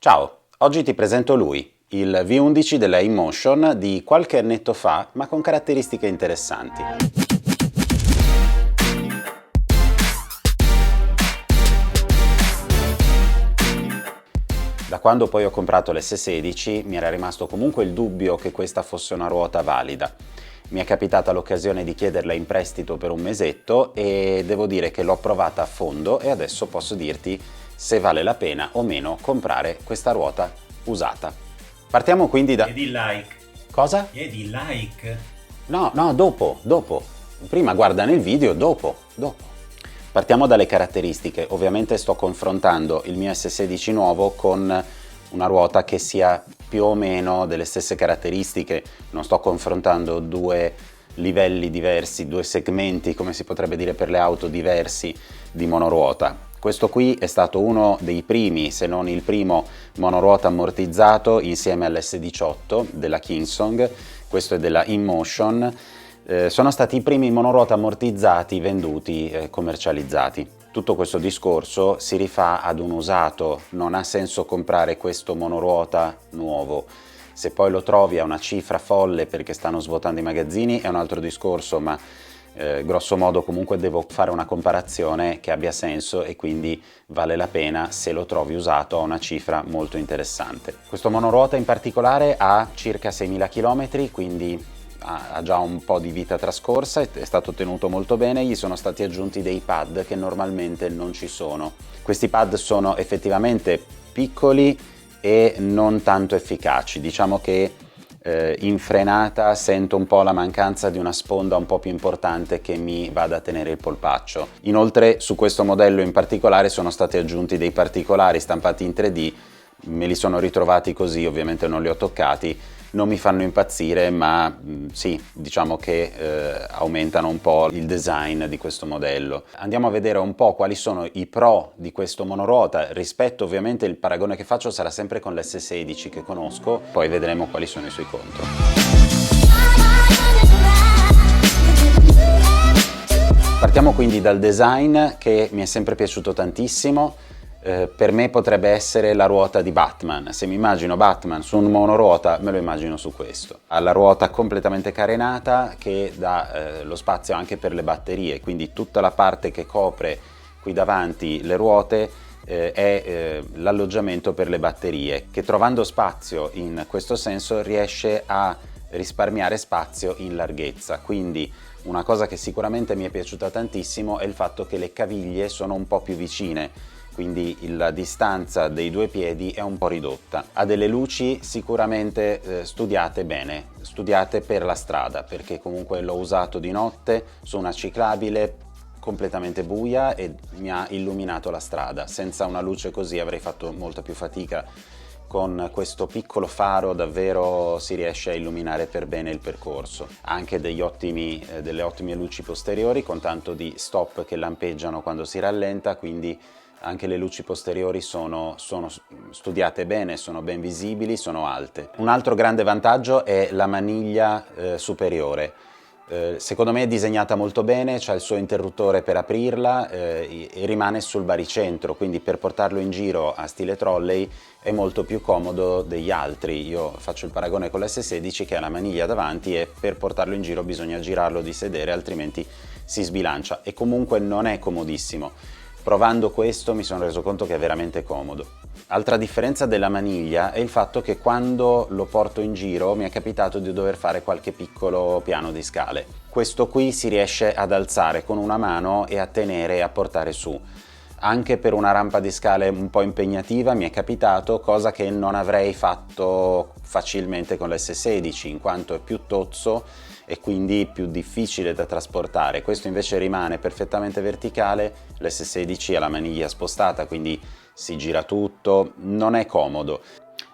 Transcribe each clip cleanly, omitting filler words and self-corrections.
Ciao, oggi ti presento lui, il V11 della InMotion di qualche annetto fa, ma con caratteristiche interessanti. Da quando poi ho comprato l'S16 mi era rimasto comunque il dubbio che questa fosse una ruota valida. Mi è capitata l'occasione di chiederla in prestito per un mesetto e devo dire che l'ho provata a fondo e adesso posso dirti se vale la pena o meno comprare questa ruota usata. Partiamo quindi da... Chiedi like. Cosa? Chiedi like. No, dopo. Prima guarda nel video, dopo. Partiamo dalle caratteristiche. Ovviamente sto confrontando il mio S16 nuovo con una ruota che sia più o meno delle stesse caratteristiche. Non sto confrontando due livelli diversi, due segmenti, come si potrebbe dire per le auto, diversi di monoruota. Questo qui è stato uno dei primi, se non il primo, monoruota ammortizzato insieme all'S18 della Kingsong. Questo è della InMotion. Sono stati i primi monoruota ammortizzati venduti, commercializzati. Tutto questo discorso si rifà ad un usato, non ha senso comprare questo monoruota nuovo. Se poi lo trovi a una cifra folle perché stanno svuotando i magazzini è un altro discorso, ma grosso modo comunque devo fare una comparazione che abbia senso e quindi vale la pena se lo trovi usato a una cifra molto interessante. Questo monoruota in particolare ha circa 6.000 km, quindi ha già un po' di vita trascorsa, è stato tenuto molto bene, gli sono stati aggiunti dei pad che normalmente non ci sono. Questi pad sono effettivamente piccoli e non tanto efficaci, diciamo che in frenata sento un po' la mancanza di una sponda un po' più importante che mi vada a tenere il polpaccio. Inoltre su questo modello in particolare sono stati aggiunti dei particolari stampati in 3D, me li sono ritrovati così, ovviamente non li ho toccati, non mi fanno impazzire, ma sì, diciamo che aumentano un po' il design di questo modello. Andiamo a vedere un po' quali sono i pro di questo monoruota rispetto, ovviamente il paragone che faccio sarà sempre con l'S16 che conosco, poi vedremo quali sono i suoi contro. Partiamo quindi dal design che mi è sempre piaciuto tantissimo. Per me potrebbe essere la ruota di Batman. Se mi immagino Batman su un monoruota me lo immagino su questo. Ha la ruota completamente carenata che dà lo spazio anche per le batterie, quindi tutta la parte che copre qui davanti le ruote è l'alloggiamento per le batterie, che trovando spazio in questo senso riesce a risparmiare spazio in larghezza. Quindi una cosa che sicuramente mi è piaciuta tantissimo è il fatto che le caviglie sono un po' più vicine, quindi la distanza dei due piedi è un po' ridotta. Ha delle luci sicuramente studiate bene, studiate per la strada, perché comunque l'ho usato di notte su una ciclabile completamente buia e mi ha illuminato la strada. Senza una luce così avrei fatto molta più fatica. Con questo piccolo faro davvero si riesce a illuminare per bene il percorso. Ha anche delle ottime luci posteriori con tanto di stop che lampeggiano quando si rallenta, quindi anche le luci posteriori sono studiate bene, sono ben visibili, sono alte. Un altro grande vantaggio è la maniglia superiore. Secondo me è disegnata molto bene, c'ha il suo interruttore per aprirla e rimane sul baricentro, quindi per portarlo in giro a stile trolley è molto più comodo degli altri. Io faccio il paragone con l'S16 che ha la maniglia davanti e per portarlo in giro bisogna girarlo di sedere, altrimenti si sbilancia e comunque non è comodissimo. Provando questo mi sono reso conto che è veramente comodo. Altra differenza della maniglia è il fatto che quando lo porto in giro mi è capitato di dover fare qualche piccolo piano di scale. Questo qui si riesce ad alzare con una mano e a tenere e a portare su. Anche per una rampa di scale un po' impegnativa mi è capitato, cosa che non avrei fatto facilmente con l'S16 in quanto è più tozzo e quindi più difficile da trasportare. Questo invece rimane perfettamente verticale, l'S16 ha la maniglia spostata quindi si gira tutto, non è comodo.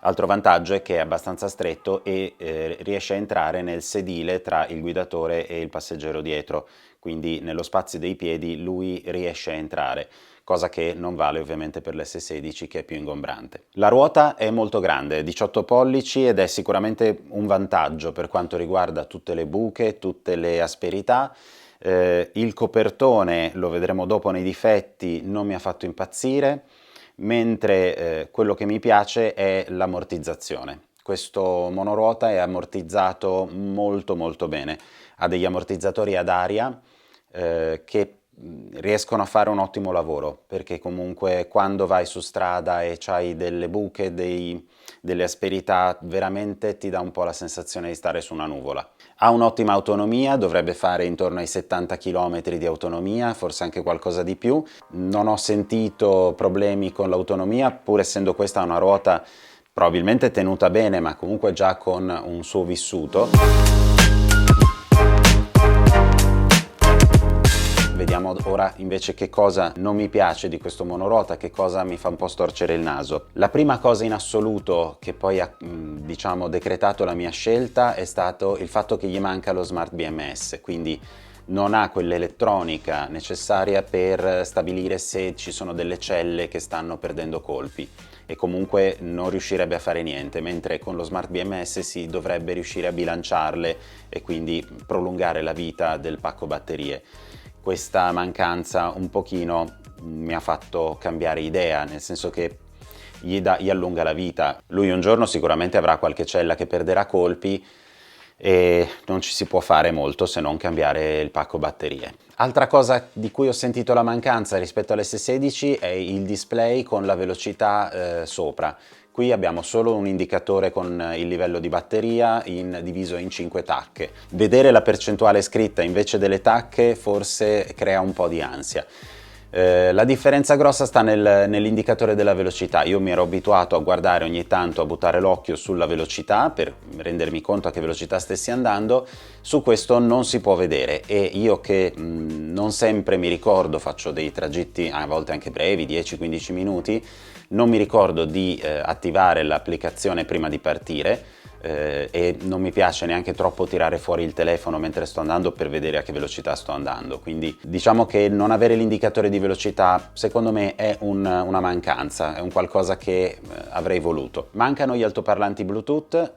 Altro vantaggio è che è abbastanza stretto e riesce a entrare nel sedile tra il guidatore e il passeggero dietro, quindi nello spazio dei piedi lui riesce a entrare, cosa che non vale ovviamente per l'S16 che è più ingombrante. La ruota è molto grande, 18 pollici ed è sicuramente un vantaggio per quanto riguarda tutte le buche, tutte le asperità. Il copertone, lo vedremo dopo nei difetti, non mi ha fatto impazzire. mentre quello che mi piace è l'ammortizzazione. Questo monoruota è ammortizzato molto molto bene, ha degli ammortizzatori ad aria che riescono a fare un ottimo lavoro, perché comunque quando vai su strada e c'hai delle buche, delle asperità, veramente ti dà un po' la sensazione di stare su una nuvola. Ha un'ottima autonomia, dovrebbe fare intorno ai 70 km di autonomia, forse anche qualcosa di più. Non ho sentito problemi con l'autonomia, pur essendo questa una ruota probabilmente tenuta bene, ma comunque già con un suo vissuto. Vediamo ora invece che cosa non mi piace di questo monoruota, che cosa mi fa un po' storcere il naso. La prima cosa in assoluto che poi ha, diciamo, decretato la mia scelta è stato il fatto che gli manca lo Smart BMS, quindi non ha quell'elettronica necessaria per stabilire se ci sono delle celle che stanno perdendo colpi e comunque non riuscirebbe a fare niente, mentre con lo Smart BMS si dovrebbe riuscire a bilanciarle e quindi prolungare la vita del pacco batterie. Questa mancanza un pochino mi ha fatto cambiare idea, nel senso che gli allunga la vita. Lui un giorno sicuramente avrà qualche cella che perderà colpi e non ci si può fare molto se non cambiare il pacco batterie. Altra cosa di cui ho sentito la mancanza rispetto all'S16 è il display con la velocità sopra. Qui abbiamo solo un indicatore con il livello di batteria diviso in 5 tacche. Vedere la percentuale scritta invece delle tacche forse crea un po' di ansia. La differenza grossa sta nell'indicatore della velocità. Io mi ero abituato a guardare ogni tanto, a buttare l'occhio sulla velocità per rendermi conto a che velocità stessi andando. Su questo non si può vedere e io che non sempre mi ricordo, faccio dei tragitti a volte anche brevi, 10-15 minuti, non mi ricordo di attivare l'applicazione prima di partire. E non mi piace neanche troppo tirare fuori il telefono mentre sto andando per vedere a che velocità sto andando, quindi diciamo che non avere l'indicatore di velocità secondo me è una mancanza, è un qualcosa che avrei voluto. Mancano gli altoparlanti Bluetooth,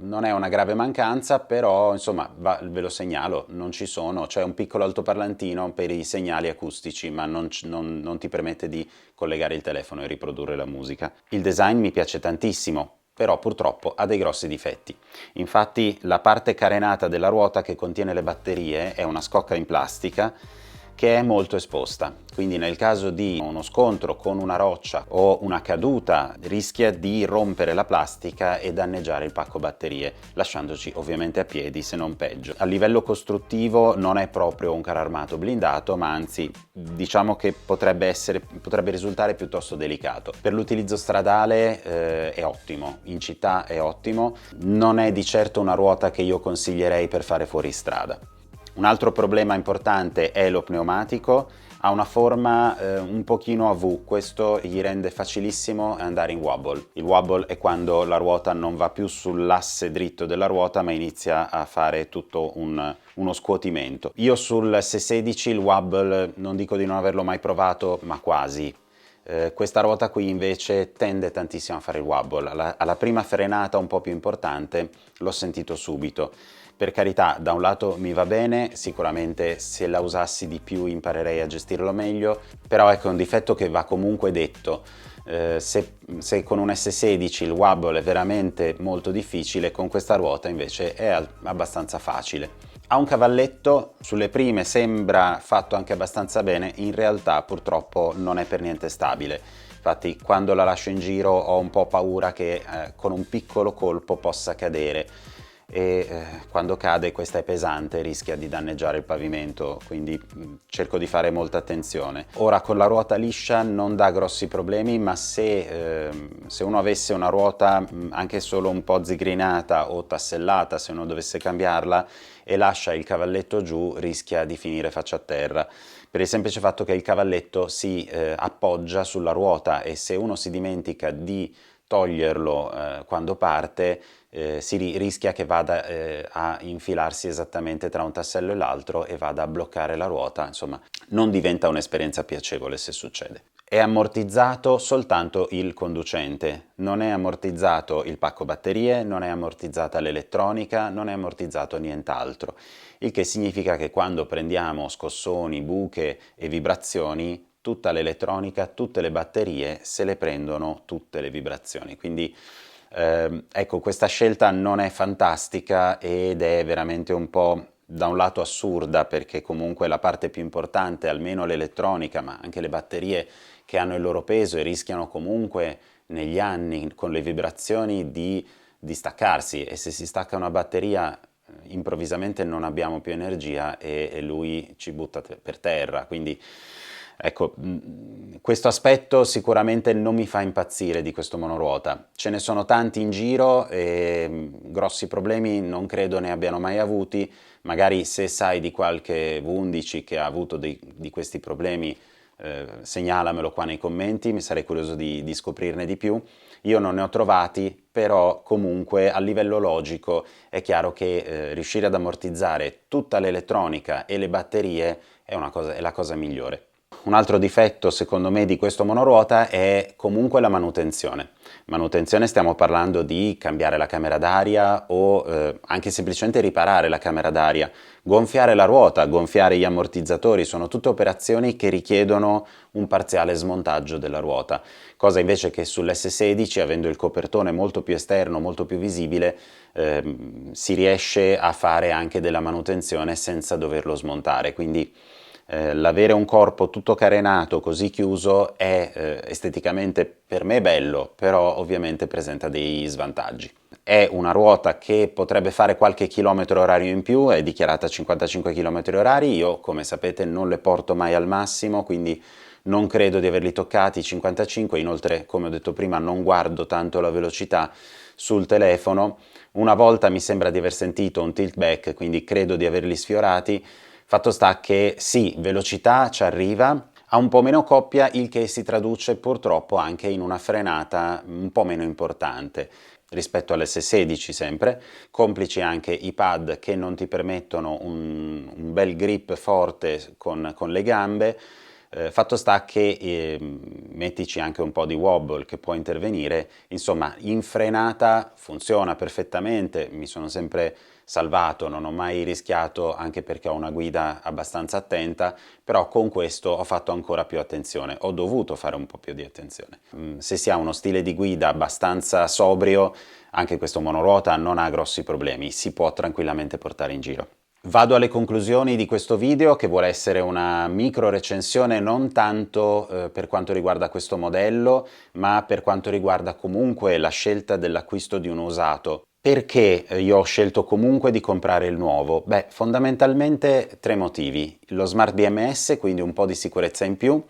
non è una grave mancanza, però insomma ve lo segnalo, non ci sono, c'è un piccolo altoparlantino per i segnali acustici ma non ti permette di collegare il telefono e riprodurre la musica. Il design mi piace tantissimo, però purtroppo ha dei grossi difetti. Infatti la parte carenata della ruota che contiene le batterie è una scocca in plastica che è molto esposta, quindi nel caso di uno scontro con una roccia o una caduta rischia di rompere la plastica e danneggiare il pacco batterie, lasciandoci ovviamente a piedi se non peggio. A livello costruttivo non è proprio un carro armato blindato, ma anzi diciamo che potrebbe risultare piuttosto delicato. Per l'utilizzo stradale è ottimo, in città è ottimo, non è di certo una ruota che io consiglierei per fare fuoristrada. Un altro problema importante è lo pneumatico, ha una forma un pochino a V, questo gli rende facilissimo andare in wobble. Il wobble è quando la ruota non va più sull'asse dritto della ruota ma inizia a fare tutto uno scuotimento. Io sul S16 il wobble non dico di non averlo mai provato, ma quasi. Questa ruota qui invece tende tantissimo a fare il wobble, alla prima frenata un po' più importante l'ho sentito subito. Per carità, da un lato mi va bene, sicuramente se la usassi di più imparerei a gestirlo meglio, però ecco, è un difetto che va comunque detto. Se con un S16 il wobble è veramente molto difficile, con questa ruota invece è abbastanza facile. Ha un cavalletto, sulle prime sembra fatto anche abbastanza bene, in realtà purtroppo non è per niente stabile. Infatti quando la lascio in giro ho un po' paura che con un piccolo colpo possa cadere e quando cade questa è pesante, rischia di danneggiare il pavimento, quindi cerco di fare molta attenzione. Ora con la ruota liscia non dà grossi problemi, ma se uno avesse una ruota anche solo un po' zigrinata o tassellata, se uno dovesse cambiarla e lascia il cavalletto giù, rischia di finire faccia a terra, per il semplice fatto che il cavalletto si appoggia sulla ruota e se uno si dimentica di toglierlo quando parte, si rischia che vada a infilarsi esattamente tra un tassello e l'altro e vada a bloccare la ruota, insomma non diventa un'esperienza piacevole se succede. È ammortizzato soltanto il conducente, non è ammortizzato il pacco batterie, non è ammortizzata l'elettronica, non è ammortizzato nient'altro, il che significa che quando prendiamo scossoni, buche e vibrazioni tutta l'elettronica, tutte le batterie se le prendono tutte le vibrazioni. Quindi ecco, questa scelta non è fantastica ed è veramente un po' da un lato assurda, perché comunque la parte più importante, almeno l'elettronica, ma anche le batterie che hanno il loro peso e rischiano comunque negli anni con le vibrazioni di staccarsi, e se si stacca una batteria improvvisamente non abbiamo più energia e lui ci butta per terra. Quindi ecco, questo aspetto sicuramente non mi fa impazzire di questo monoruota. Ce ne sono tanti in giro e grossi problemi non credo ne abbiano mai avuti. Magari se sai di qualche V11 che ha avuto di questi problemi, segnalamelo qua nei commenti, mi sarei curioso di scoprirne di più. Io non ne ho trovati, però comunque a livello logico è chiaro che riuscire ad ammortizzare tutta l'elettronica e le batterie è la cosa migliore. Un altro difetto secondo me di questo monoruota è comunque la manutenzione. Manutenzione, stiamo parlando di cambiare la camera d'aria o anche semplicemente riparare la camera d'aria, gonfiare la ruota, gonfiare gli ammortizzatori, sono tutte operazioni che richiedono un parziale smontaggio della ruota, cosa invece che sull'S16, avendo il copertone molto più esterno, molto più visibile, si riesce a fare anche della manutenzione senza doverlo smontare. Quindi l'avere un corpo tutto carenato, così chiuso, è esteticamente per me bello, però ovviamente presenta dei svantaggi. È una ruota che potrebbe fare qualche chilometro orario in più, è dichiarata 55 km orari, io come sapete non le porto mai al massimo, quindi non credo di averli toccati 55, inoltre come ho detto prima non guardo tanto la velocità sul telefono. Una volta mi sembra di aver sentito un tilt back, quindi credo di averli sfiorati. Fatto sta che sì, velocità ci arriva, ha un po' meno coppia, il che si traduce purtroppo anche in una frenata un po' meno importante rispetto all'S16 sempre, complici anche i pad che non ti permettono un bel grip forte con le gambe. Fatto sta che mettici anche un po' di wobble che può intervenire, insomma in frenata funziona perfettamente, mi sono sempre salvato, non ho mai rischiato, anche perché ho una guida abbastanza attenta, però con questo ho fatto ancora più attenzione, ho dovuto fare un po' più di attenzione. Se si ha uno stile di guida abbastanza sobrio, anche questo monoruota non ha grossi problemi, si può tranquillamente portare in giro. Vado alle conclusioni di questo video, che vuole essere una micro recensione non tanto per quanto riguarda questo modello, ma per quanto riguarda comunque la scelta dell'acquisto di uno usato. Perché io ho scelto comunque di comprare il nuovo? Beh, fondamentalmente tre motivi. Lo Smart BMS, quindi un po' di sicurezza in più,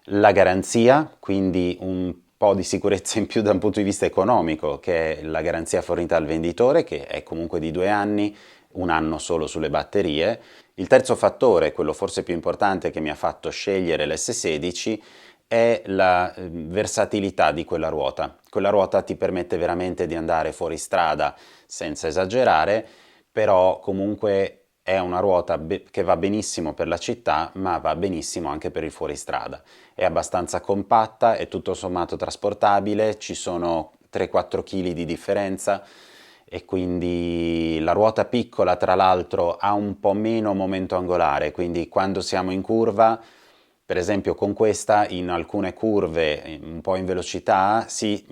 la garanzia, quindi un po' di sicurezza in più da un punto di vista economico, che è la garanzia fornita al venditore, che è comunque di 2 anni, 1 anno solo sulle batterie. Il terzo fattore, quello forse più importante che mi ha fatto scegliere l'S16, è la versatilità di quella ruota. Quella ruota ti permette veramente di andare fuori strada senza esagerare, però comunque è una ruota che va benissimo per la città, ma va benissimo anche per il fuoristrada. È abbastanza compatta, è tutto sommato trasportabile, ci sono 3-4 kg di differenza, e quindi la ruota piccola tra l'altro ha un po' meno momento angolare, quindi quando siamo in curva, per esempio con questa, in alcune curve un po' in velocità si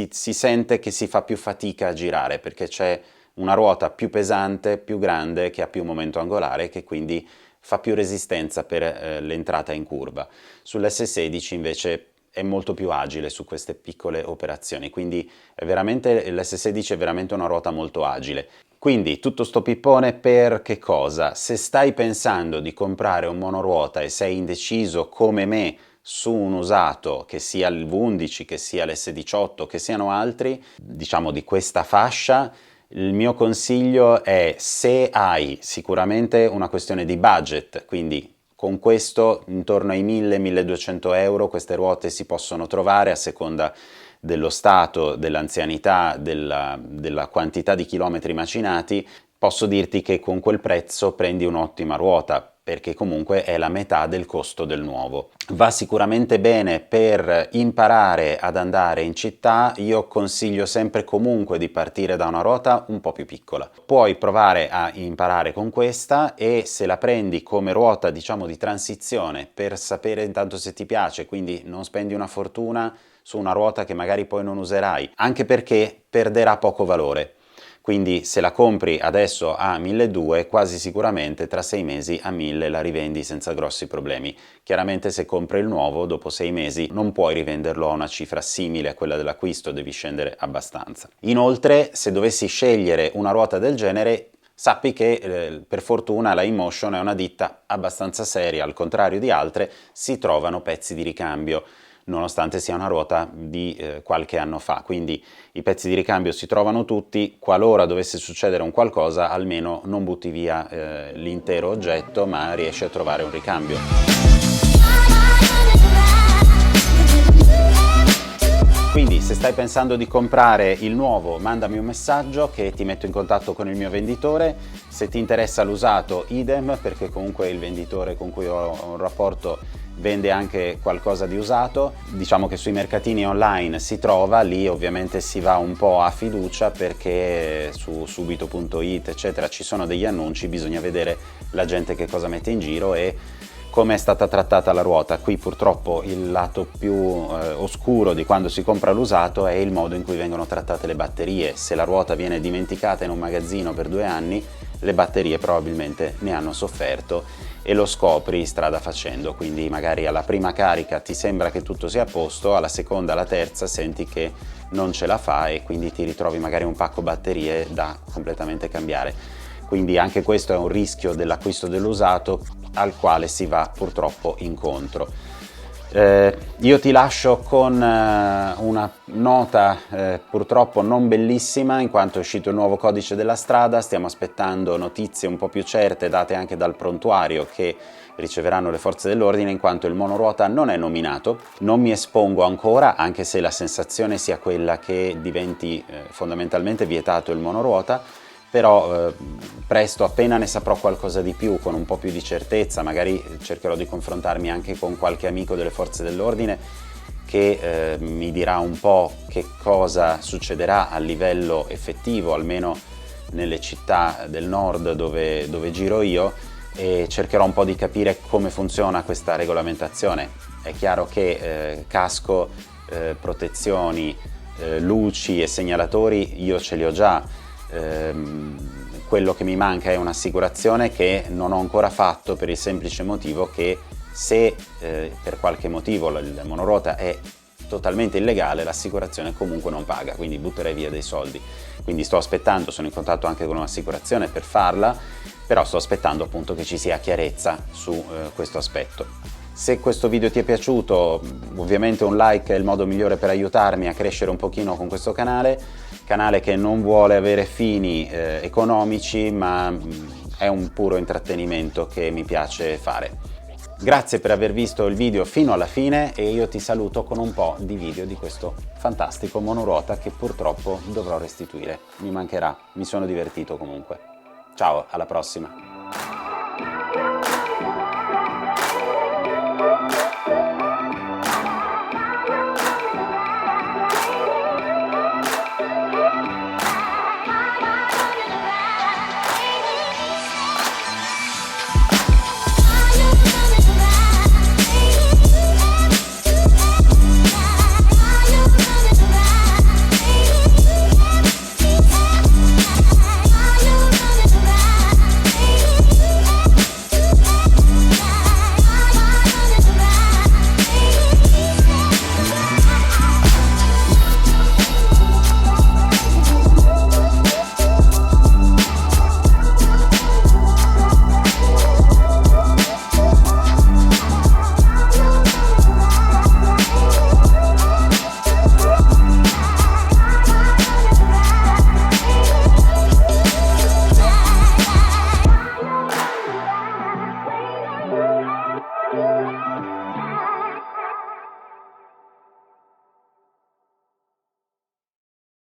sente che si fa più fatica a girare, perché c'è una ruota più pesante, più grande, che ha più momento angolare, che quindi fa più resistenza per l'entrata in curva. Sull'S16 invece è molto più agile su queste piccole operazioni, quindi l'S16 è veramente una ruota molto agile. Quindi tutto sto pippone per che cosa? Se stai pensando di comprare un monoruota e sei indeciso come me su un usato, che sia il V11, che sia l'S18, che siano altri, diciamo di questa fascia, il mio consiglio è, se hai sicuramente una questione di budget, quindi con questo intorno ai 1000-1200 euro queste ruote si possono trovare a seconda dello stato, dell'anzianità, della quantità di chilometri macinati, posso dirti che con quel prezzo prendi un'ottima ruota. perché comunque è la metà del costo del nuovo. Va sicuramente bene per imparare ad andare in città. Io consiglio sempre comunque di partire da una ruota un po' più piccola. Puoi provare a imparare con questa, e se la prendi come ruota, diciamo, di transizione per sapere intanto se ti piace, quindi non spendi una fortuna su una ruota che magari poi non userai, anche perché perderà poco valore. Quindi se la compri adesso a 1.200, quasi sicuramente tra 6 mesi a 1.000 la rivendi senza grossi problemi. Chiaramente se compri il nuovo, dopo 6 mesi non puoi rivenderlo a una cifra simile a quella dell'acquisto, devi scendere abbastanza. Inoltre, se dovessi scegliere una ruota del genere, sappi che per fortuna la InMotion è una ditta abbastanza seria, al contrario di altre si trovano pezzi di ricambio, nonostante sia una ruota di qualche anno fa, quindi i pezzi di ricambio si trovano tutti. Qualora dovesse succedere un qualcosa, almeno non butti via l'intero oggetto, ma riesci a trovare un ricambio. Quindi se stai pensando di comprare il nuovo, mandami un messaggio che ti metto in contatto con il mio venditore. Se ti interessa l'usato, idem, perché comunque il venditore con cui ho un rapporto vende anche qualcosa di usato. Diciamo che sui mercatini online si trova, lì ovviamente si va un po' a fiducia, perché su subito.it eccetera ci sono degli annunci, bisogna vedere la gente che cosa mette in giro e come è stata trattata la ruota. Qui purtroppo il lato più oscuro di quando si compra l'usato è il modo in cui vengono trattate le batterie. Se la ruota viene dimenticata in un magazzino per 2 anni, le batterie probabilmente ne hanno sofferto, e lo scopri strada facendo. Quindi magari alla prima carica ti sembra che tutto sia a posto, alla seconda, alla terza senti che non ce la fa, e quindi ti ritrovi magari un pacco batterie da completamente cambiare. Quindi anche questo è un rischio dell'acquisto dell'usato al quale si va purtroppo incontro. Io ti lascio con una nota purtroppo non bellissima, in quanto è uscito il nuovo codice della strada. Stiamo aspettando notizie un po' più certe date anche dal prontuario che riceveranno le forze dell'ordine, in quanto il monoruota non è nominato. Non mi espongo ancora, anche se la sensazione sia quella che diventi fondamentalmente vietato il monoruota, però presto, appena ne saprò qualcosa di più, con un po' più di certezza, magari cercherò di confrontarmi anche con qualche amico delle forze dell'ordine che mi dirà un po' che cosa succederà a livello effettivo, almeno nelle città del nord dove giro io, e cercherò un po' di capire come funziona questa regolamentazione. È chiaro che casco, protezioni, luci e segnalatori io ce li ho già. Quello che mi manca è un'assicurazione che non ho ancora fatto, per il semplice motivo che se per qualche motivo il monoruota è totalmente illegale, l'assicurazione comunque non paga, quindi butterei via dei soldi. Quindi sto aspettando, sono in contatto anche con un'assicurazione per farla, però sto aspettando appunto che ci sia chiarezza su questo aspetto. Se questo video ti è piaciuto, ovviamente un like è il modo migliore per aiutarmi a crescere un pochino con questo canale che non vuole avere fini economici, ma è un puro intrattenimento che mi piace fare. Grazie per aver visto il video fino alla fine, e io ti saluto con un po' di video di questo fantastico monoruota che purtroppo dovrò restituire. Mi mancherà, mi sono divertito comunque. Ciao, alla prossima!